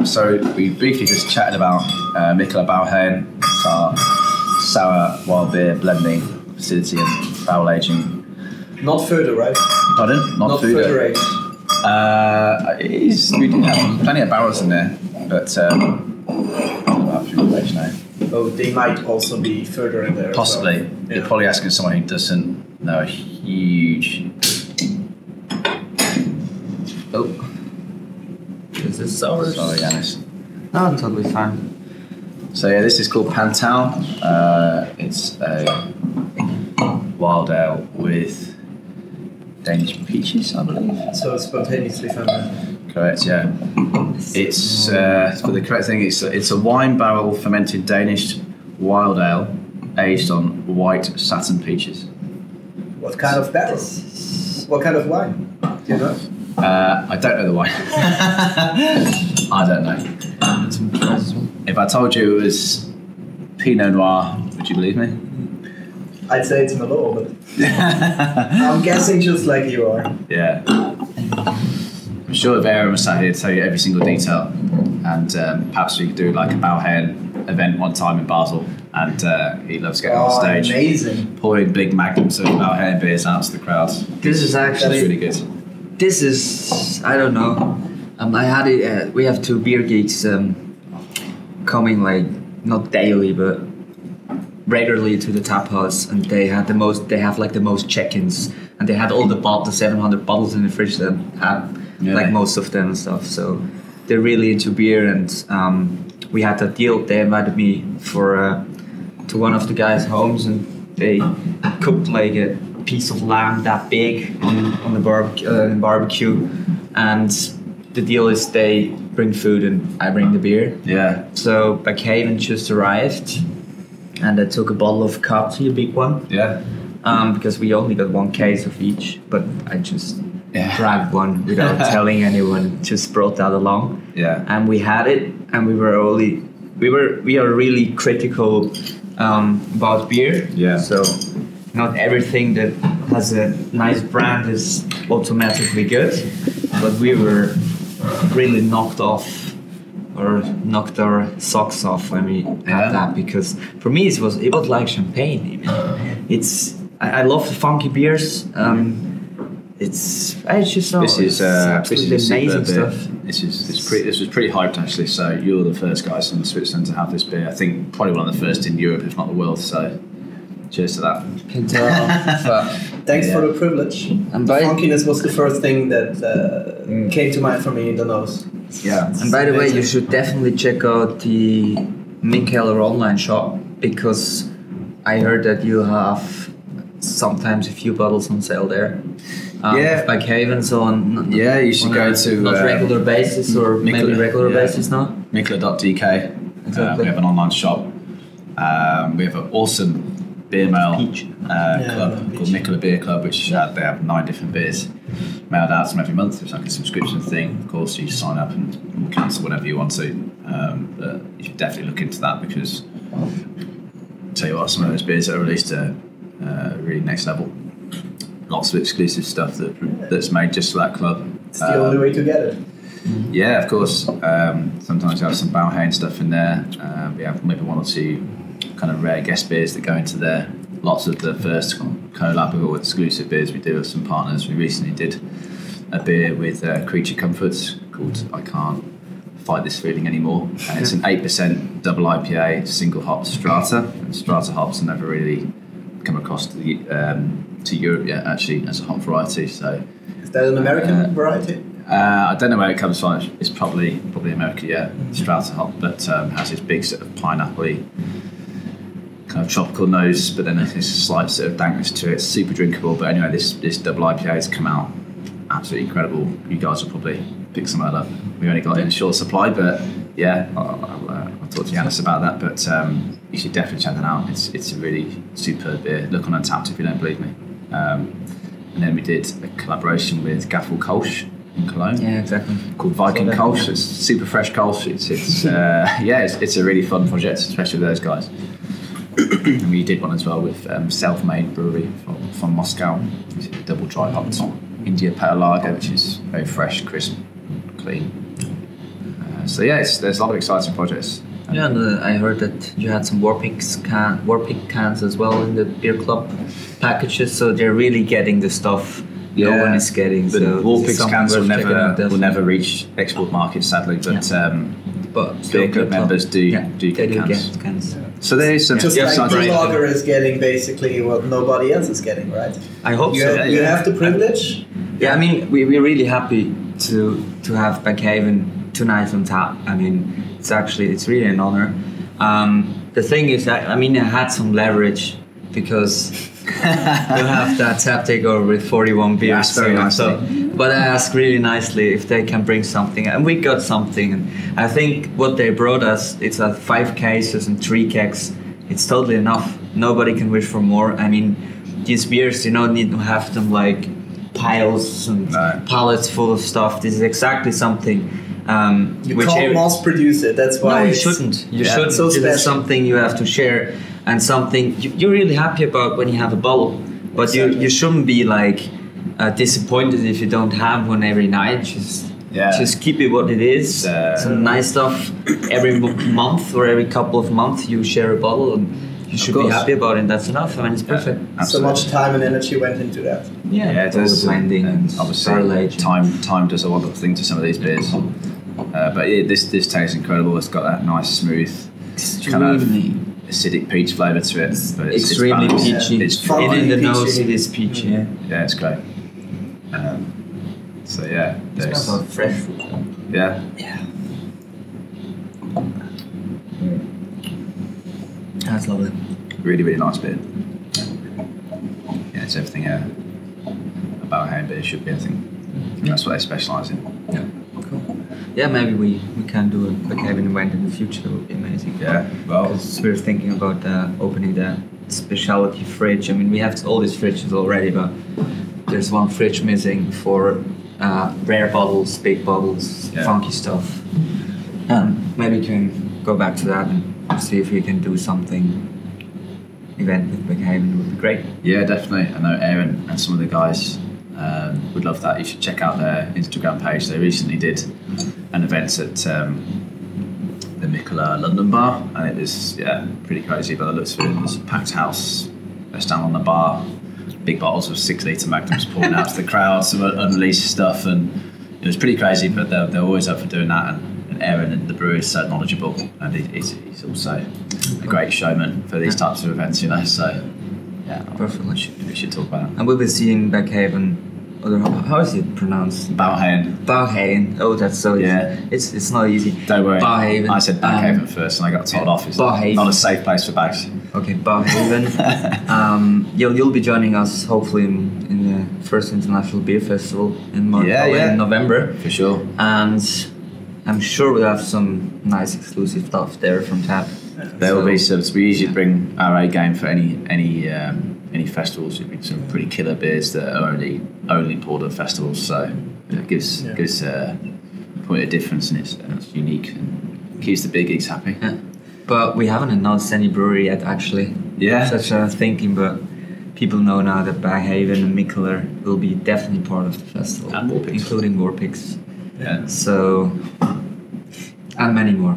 So we briefly just chatted about Mikkeller Baghaven. It's our sour wild beer blending facility and barrel aging. Not further, right? Pardon? Not further age. We do have plenty of barrels in there, but I don't know about food age now. Oh, they might also be further in there. Possibly. So, yeah. You're probably asking someone who doesn't know a huge. Oh. Is this sour? Sorry, Yanis. No, I'm totally fine. So yeah, this is called Pantao. It's a wild ale with Danish peaches, I believe. So spontaneously fermented. Correct, yeah. It's for the correct thing. It's a wine barrel fermented Danish wild ale aged on white satin peaches. What kind of barrel? What kind of wine? Do you know? I don't know the wine. I don't know. If I told you it was Pinot Noir, would you believe me? I'd say it's Merlot, but I'm guessing just like you are. Yeah. I'm sure if Aaron was sat here to tell you every single detail, and perhaps we could do like a Baghaven event one time in Basel, and he loves getting on stage, amazing, pouring big magnums of Baghaven beers out to the crowd. This is actually really good. This is, I don't know. I had it. We have two beer geeks coming like not daily, but regularly to the tap house, and they had the most. They have like the most check-ins, and they had all the 700 bottles in the fridge that have like most of them and stuff. So they're really into beer, and we had that deal. They invited me for to one of the guys' homes, and they cooked like a piece of lamb that big on the barbecue, and the deal is they bring food and I bring the beer. Yeah. So Baghaven just arrived, and I took a bottle of Capri, a big one. Yeah. Because we only got one case of each, but I just grabbed one without telling anyone. Just brought that along. Yeah. And we had it, and we are really critical about beer. Yeah. So not everything that has a nice brand is automatically good, but we were really knocked our socks off when we had that, because for me it was like champagne. I love the funky beers. It's just absolutely amazing stuff. This was pretty hyped actually. So you're the first guys in Switzerland to have this beer. I think probably one of the first in Europe, if not the world. So cheers to that. Thanks for the privilege. And funkiness was the first thing that came to mind for me in the nose. Yeah. And by the way, you should definitely check out the Mikkeller online shop, because I heard that you have sometimes a few bottles on sale there. Baghaven, so on. Yeah, you should go to not regular basis, or maybe regular basis now. Mikkeller.dk. Exactly. We have an online shop. We have an awesome beer mail club called Mikkeller Beer Club, which they have 9 different beers mailed out to them every month. It's like a subscription thing. Of course, you sign up and cancel whenever you want to. But you should definitely look into that, because I'll tell you what, some of those beers that are released are really next level. Lots of exclusive stuff that's made just for that club. It's the only way to get it. Yeah, of course. Sometimes you have some Baghaven stuff in there. We have maybe 1 or 2 kind of rare guest beers that go into there. Lots of the first collab or exclusive beers we do with some partners. We recently did a beer with Creature Comforts called I Can't Fight This Feeling Anymore, and it's an 8% double IPA single hop strata. And strata hops have never really come across to Europe yet, actually, as a hop variety. So is that an American variety? I don't know where it comes from. It's probably America, yeah. Strata hop, but has this big sort of pineapple-y kind of tropical nose, but then there's a slight sort of dankness to it. It's super drinkable. But anyway, this double IPA has come out absolutely incredible. You guys will probably pick some of that up. We only got it in short supply, but yeah, I'll talk to Yanis about that. But you should definitely check that out. It's a really superb beer. Look on Untapped if you don't believe me. And then we did a collaboration with Gaffel Kolsch in Cologne. Yeah, exactly. Called Viking Kolsch. It's super fresh Kolsch. It's a really fun project, especially with those guys. And we did one as well with Self-Made Brewery from Moscow. It's a double dry hopped India Pale Lager, which is very fresh, crisp, clean. So yeah, there's a lot of exciting projects. Yeah, and I heard that you had some Warpig cans as well in the beer club packages. So they're really getting the stuff no one is getting. The so Warpig cans will never reach export markets, sadly. But beer club members do get cans. So there is some. Just like the lager is getting basically what nobody else is getting, right? I hope so. You have the privilege. Yeah, I mean, we're really happy to have Baghaven tonight on tap. I mean, it's really an honor. The thing is that I had some leverage because you have that tap takeover with 41 beers. Very nice. But I asked really nicely if they can bring something, and we got something. And I think what they brought us, it's 5 cases and 3 kegs. It's totally enough. Nobody can wish for more. I mean, these beers, you don't need to have them like piles and pallets full of stuff. This is exactly something. You can't mass produce it. That's why. No, you shouldn't. You shouldn't. So this is something you have to share, and something you're really happy about when you have a bottle. But exactly. you shouldn't be like disappointed if you don't have one every night. Just keep it what it is. Some nice stuff. Every month or every couple of months, you share a bottle, and you should be happy about it. That's enough. I mean, it's perfect. So much time and energy went into that. Yeah, it does. Blending and obviously time does a wonderful thing to some of these beers. But yeah, this tastes incredible. It's got that nice, smooth, kind of acidic peach flavour to it. But it's extremely peachy. It's in the nose, it is peachy. Yeah, it's great. So yeah, it smells like fresh fruit. Yeah. That's lovely. Really, really nice beer. Yeah, it's everything a Baghaven beer should be, I think. That's what they specialise in. Yeah, cool. Yeah, maybe we can do a Baghaven event in the future. That would be amazing. Yeah, well, because we're thinking about opening the specialty fridge. I mean, we have all these fridges already, but there's one fridge missing for rare bottles, big bottles, funky stuff. Maybe we can go back to that and see if we can do something. Event with Baghaven would be great. Yeah, definitely. I know Aaron and some of the guys would love that. You should check out their Instagram page. They recently did an event at the Mikkeller London bar, and it was pretty crazy. But it looks it was a packed house. They stand on the bar, big bottles of 6-litre Magnums pouring out to the crowd, some unreleased stuff, and it was pretty crazy. But they're always up for doing that. And Aaron and the brewer is so knowledgeable, and he's also a great showman for these types of events, So yeah, perfect. We should talk about it. And we'll be seeing Baghaven. How is it pronounced? Baghaven. Oh, that's so easy. Yeah. It's not easy. Don't worry. Baghaven. I said Baghaven first, and I got told off. It's not a safe place for bags. Okay, Baghaven. You'll be joining us hopefully in the first International Beer Festival in November. For sure. And I'm sure we'll have some nice exclusive stuff there from Tap. There will be some. We usually bring our A game for any festivals. We bring some pretty killer beers that are only poured at festivals. So it gives a point of difference, and it's unique and keeps the big geeks happy. Yeah. But we haven't announced any brewery yet, actually. Yeah. Such a thinking, but people know now that Baghaven and Mikkeller will be definitely part of the festival, and Warpigs. Including Warpigs. Yeah. So, and many more.